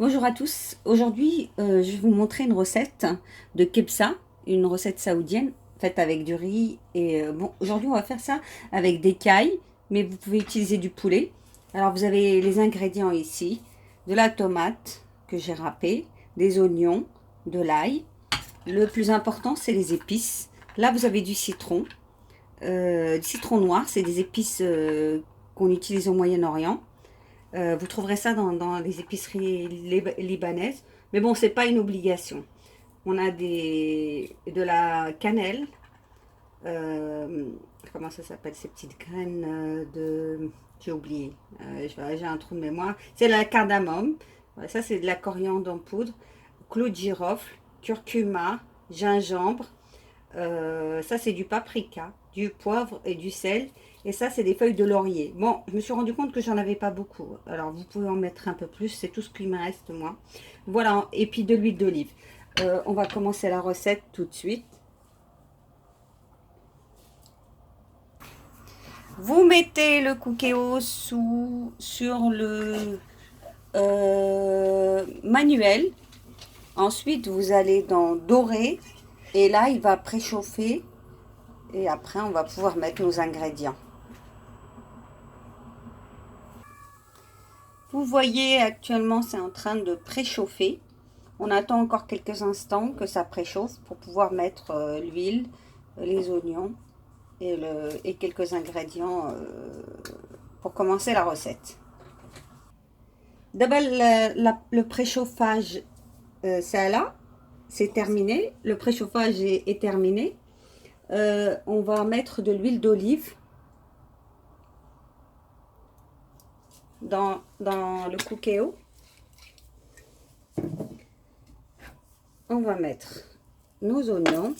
Bonjour à tous. Aujourd'hui, je vais vous montrer une recette de kebsa, une recette saoudienne faite avec du riz. Et bon, aujourd'hui, on va faire ça avec des cailles, mais vous pouvez utiliser du poulet. Alors, vous avez les ingrédients ici, de la tomate que j'ai râpée, des oignons, de l'ail. Le plus important, c'est les épices. Là, vous avez du citron noir, c'est des épices qu'on utilise au Moyen-Orient. Vous trouverez ça dans les épiceries libanaises. Mais bon, c'est pas une obligation. On a de la cannelle. euh, Comment ça s'appelle ces petites graines de... J'ai oublié. J'ai un trou de mémoire. C'est la cardamome. Ouais, ça, c'est de la coriandre en poudre. Clou de girofle, curcuma, gingembre. Ça, c'est du paprika, du poivre et du sel. Et ça, c'est des feuilles de laurier. Bon, je me suis rendu compte que j'en avais pas beaucoup. Alors, vous pouvez en mettre un peu plus. C'est tout ce qui me reste, moi. Voilà. Et puis, de l'huile d'olive. On va commencer la recette tout de suite. Vous mettez le cookéo sur le manuel. Ensuite, vous allez dans doré. Et là, il va préchauffer. Et après, on va pouvoir mettre nos ingrédients. Vous voyez actuellement c'est en train de préchauffer. On attend encore quelques instants que ça préchauffe pour pouvoir mettre l'huile, les oignons et quelques ingrédients pour commencer la recette. D'abord le préchauffage c'est là, c'est terminé. Le préchauffage est terminé. On va mettre de l'huile d'olive dans le cookéo. On va mettre nos oignons.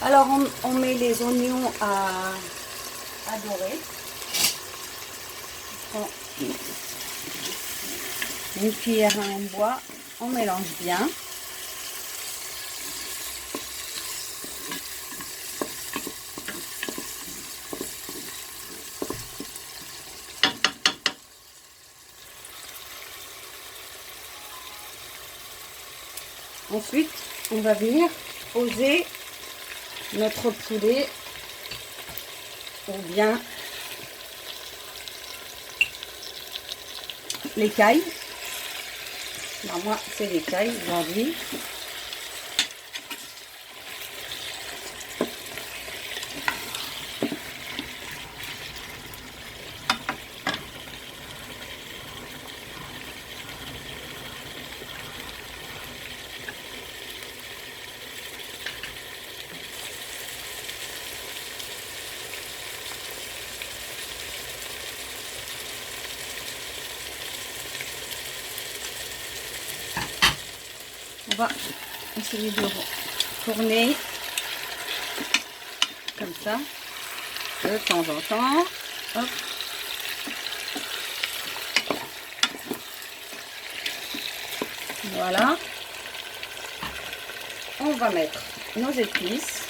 Alors on met les oignons à dorer. Une cuillère en bois, on mélange bien. Ensuite, on va venir poser notre poulet ou bien l'écaille. Alors moi, c'est l'écaille aujourd'hui. On va essayer de tourner comme ça de temps en temps. Hop. Voilà. On va mettre nos épices.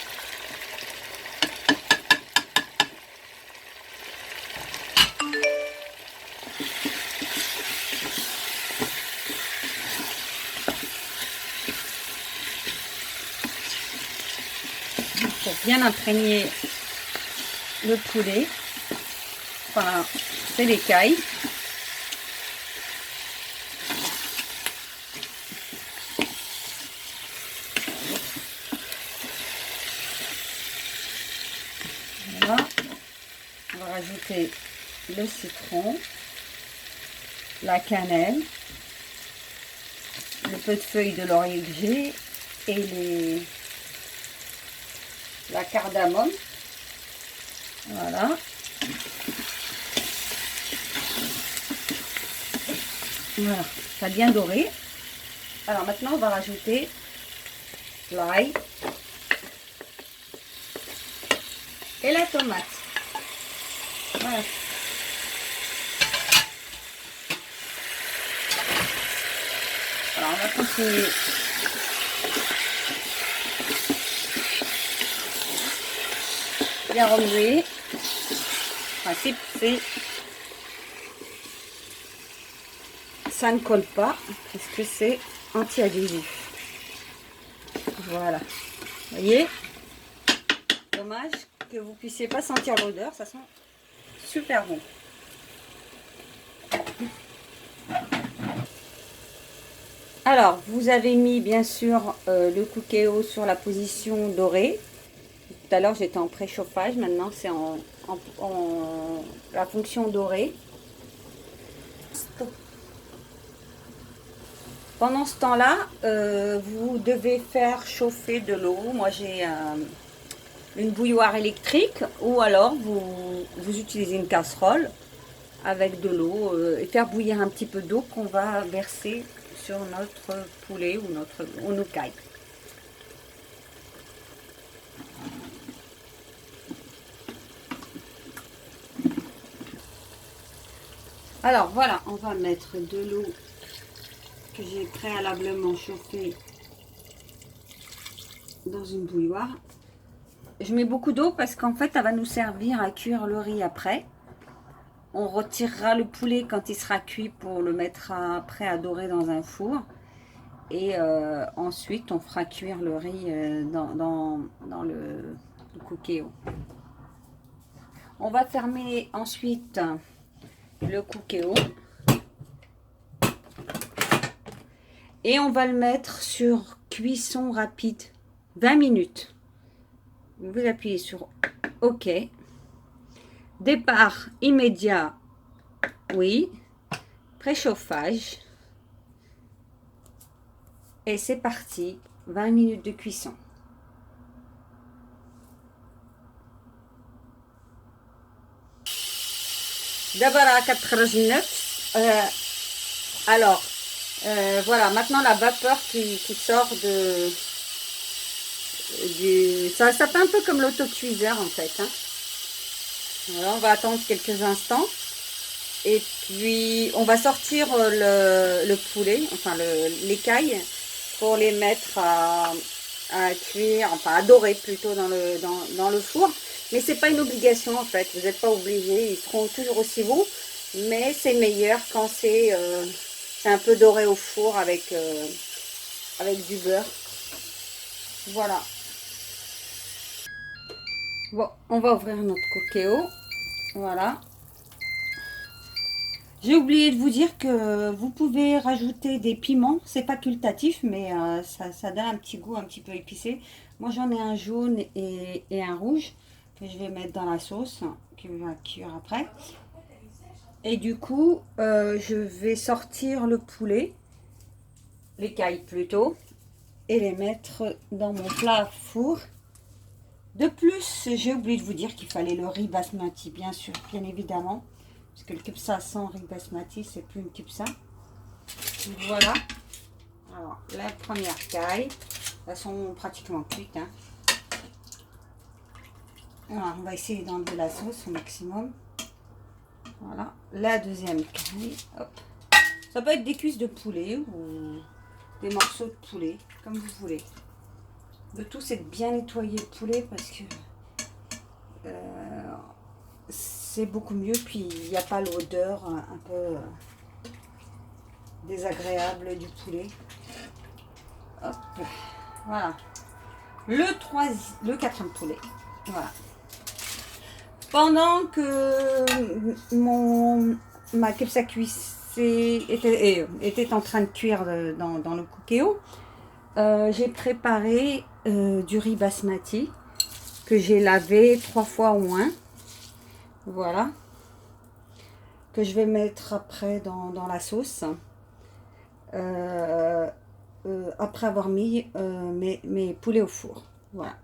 Pour bien imprégner le poulet. Enfin, c'est l'écaille. Voilà. On va rajouter le citron, la cannelle, le peu de feuilles de laurier que j'ai et la cardamome. Voilà. Voilà, ça a bien doré. Alors maintenant, on va rajouter l'ail et la tomate. Voilà. Alors, on va continuer. Bien remuer. Le principe, c'est ça ne colle pas parce que c'est anti-adhésif. Voilà. Vous voyez? Dommage que vous puissiez pas sentir l'odeur, ça sent super bon. Alors, vous avez mis bien sûr le Cookéo sur la position dorée. Tout à l'heure, j'étais en préchauffage. Maintenant, c'est en la fonction dorée. Pendant ce temps-là, vous devez faire chauffer de l'eau. Moi, j'ai une bouilloire électrique ou alors vous utilisez une casserole avec de l'eau et faire bouillir un petit peu d'eau qu'on va verser sur notre poulet ou nos cailles. Alors voilà, on va mettre de l'eau que j'ai préalablement chauffée dans une bouilloire. Je mets beaucoup d'eau parce qu'en fait, elle va nous servir à cuire le riz après. On retirera le poulet quand il sera cuit pour le mettre après à dorer dans un four. Et ensuite, on fera cuire le riz dans le Cookéo. On va fermer ensuite le Cookéo. Et on va le mettre sur cuisson rapide, 20 minutes. Vous appuyez sur OK. Départ immédiat, oui. Préchauffage. Et c'est parti, 20 minutes de cuisson. D'abord à 89. Alors, voilà, maintenant la vapeur qui sort ça fait un peu comme l'autocuiseur en fait. Hein. Voilà, on va attendre quelques instants. Et puis, on va sortir le poulet, enfin l'écaille, pour les mettre à cuire, enfin à dorer plutôt dans le four. Mais c'est pas une obligation en fait, vous n'êtes pas obligé, ils seront toujours aussi bons. Mais c'est meilleur quand c'est un peu doré au four avec du beurre. Voilà. Bon, on va ouvrir notre Cookéo. Voilà. J'ai oublié de vous dire que vous pouvez rajouter des piments. C'est facultatif, mais ça donne un petit goût un petit peu épicé. Moi, j'en ai un jaune et un rouge que je vais mettre dans la sauce qui va cuire après. Et du coup, je vais sortir le poulet, l'écaille plutôt, et les mettre dans mon plat four. De plus, j'ai oublié de vous dire qu'il fallait le riz basmati, bien sûr, bien évidemment. Parce que le kebsa sans riz basmati, c'est plus une kebsa. Voilà. Alors, la première caille. Elles sont pratiquement cuites. Hein. Alors, on va essayer d'enlever la sauce au maximum. Voilà. La deuxième caille. Hop. Ça peut être des cuisses de poulet ou des morceaux de poulet, comme vous voulez. Le tout, c'est de bien nettoyer le poulet parce que c'est beaucoup mieux. Puis, il n'y a pas l'odeur un peu désagréable du poulet. Hop. Voilà. Le quatrième poulet. Voilà. Pendant que ma kebsa cuissée était en train de cuire dans le Cookéo, j'ai préparé du riz basmati que j'ai lavé 3 fois au moins. Voilà. Que je vais mettre après dans la sauce. Après avoir mis mes poulets au four. Voilà.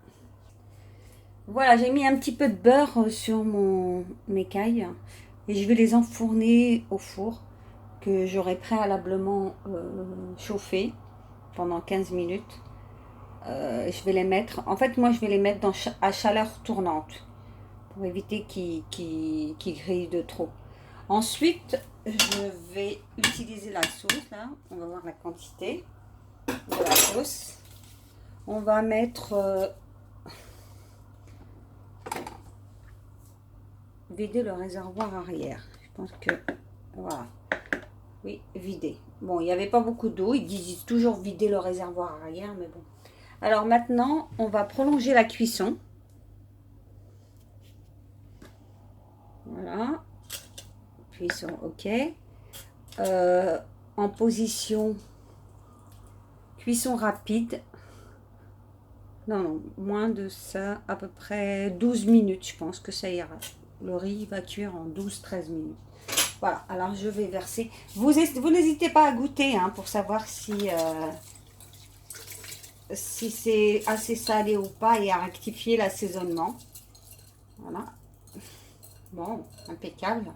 Voilà, j'ai mis un petit peu de beurre sur mes cailles et je vais les enfourner au four que j'aurai préalablement chauffé pendant 15 minutes. Je vais les mettre, en fait moi je vais les mettre à chaleur tournante pour éviter qu'ils grillent de trop. Ensuite, je vais utiliser utiliser la sauce là. On va voir la quantité de la sauce. On va mettre vider le réservoir arrière. Je pense que voilà. Oui, vider. Bon, il n'y avait pas beaucoup d'eau. Ils disent toujours vider le réservoir arrière, mais bon. Alors maintenant, on va prolonger la cuisson. Voilà. Cuisson, ok. En position cuisson rapide. Non, moins de ça, à peu près 12 minutes, je pense que ça ira. Le riz va cuire en 12-13 minutes. Voilà, alors je vais verser. Vous n'hésitez pas à goûter hein, pour savoir si c'est assez salé ou pas et à rectifier l'assaisonnement. Voilà. Bon, impeccable.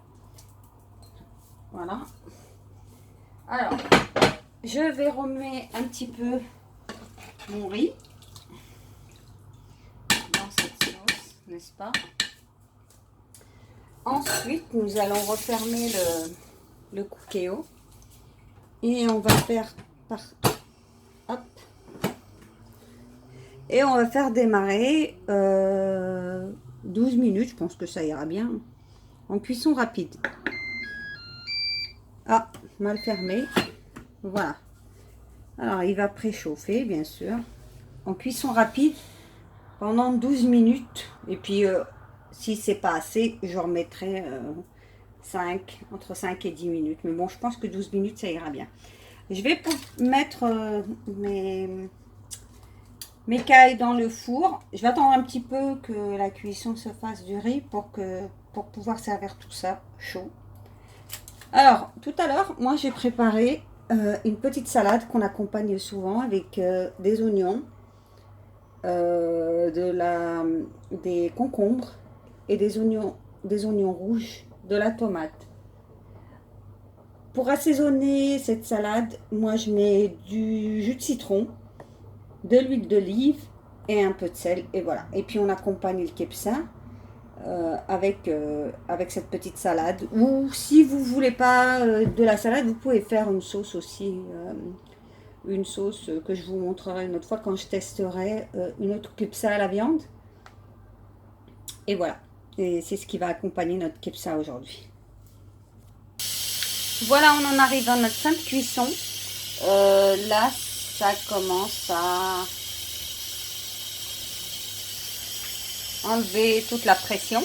Voilà. Alors, je vais remettre un petit peu mon riz dans cette sauce, n'est-ce pas? Ensuite, nous allons refermer le cookéo et on va faire hop, et on va faire démarrer 12 minutes, je pense que ça ira bien, en cuisson rapide. Ah, mal fermé. Voilà. Alors, il va préchauffer, bien sûr, en cuisson rapide pendant 12 minutes. Et puis, si c'est pas assez, je remettrai entre 5 et 10 minutes. Mais bon, je pense que 12 minutes, ça ira bien. Je vais mettre mes cailles dans le four. Je vais attendre un petit peu que la cuisson se fasse du riz pour pouvoir servir tout ça chaud. Alors, tout à l'heure, moi, j'ai préparé une petite salade qu'on accompagne souvent avec des oignons, des concombres et des oignons rouges, de la tomate. Pour assaisonner cette salade, moi je mets du jus de citron, de l'huile d'olive et un peu de sel et voilà. Et puis on accompagne le kepsa avec cette petite salade. Ou si vous voulez pas de la salade, vous pouvez faire une sauce aussi. Une sauce que je vous montrerai une autre fois quand je testerai une autre kepsa à la viande. Et voilà. Et c'est ce qui va accompagner notre kepsa aujourd'hui. Voilà, on en arrive à notre fin de cuisson. Là, ça commence à enlever toute la pression.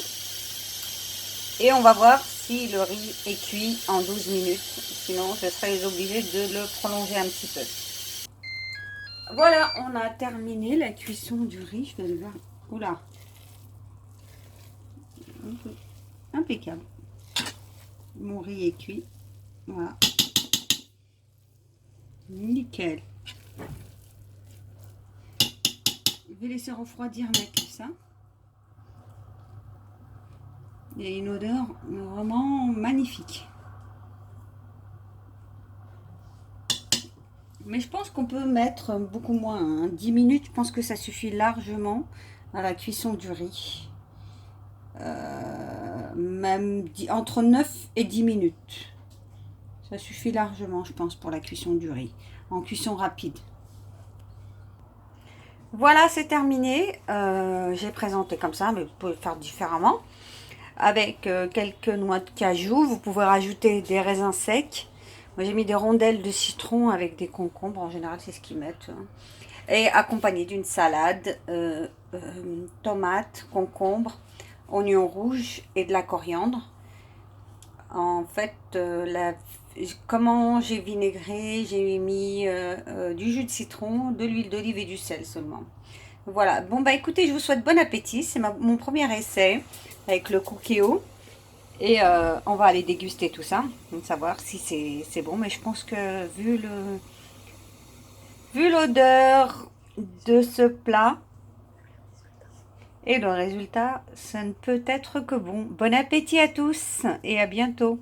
Et on va voir si le riz est cuit en 12 minutes. Sinon, je serai obligée de le prolonger un petit peu. Voilà, on a terminé la cuisson du riz. Je vais le voir. Oula. Impeccable. Mon riz est cuit. Voilà. Nickel. Je vais laisser refroidir comme ça. Il y a une odeur vraiment magnifique. Mais je pense qu'on peut mettre beaucoup moins. Hein. 10 minutes, je pense que ça suffit largement à la cuisson du riz. Même entre 9 et 10 minutes. Ça suffit largement, je pense, pour la cuisson du riz. En cuisson rapide. Voilà, c'est terminé. J'ai présenté comme ça, mais vous pouvez le faire différemment. Avec quelques noix de cajou. Vous pouvez rajouter des raisins secs. Moi, j'ai mis des rondelles de citron avec des concombres. En général, c'est ce qu'ils mettent. Et accompagné d'une salade, tomates, concombres, oignons rouges et de la coriandre. En fait, comment j'ai vinaigré, j'ai mis du jus de citron, de l'huile d'olive et du sel seulement. Voilà, bon bah écoutez, je vous souhaite bon appétit. C'est mon premier essai avec le cookéo. Et on va aller déguster tout ça, pour savoir si c'est bon. Mais je pense que vu l'odeur de ce plat et le résultat, ça ne peut être que bon. Bon appétit à tous et à bientôt.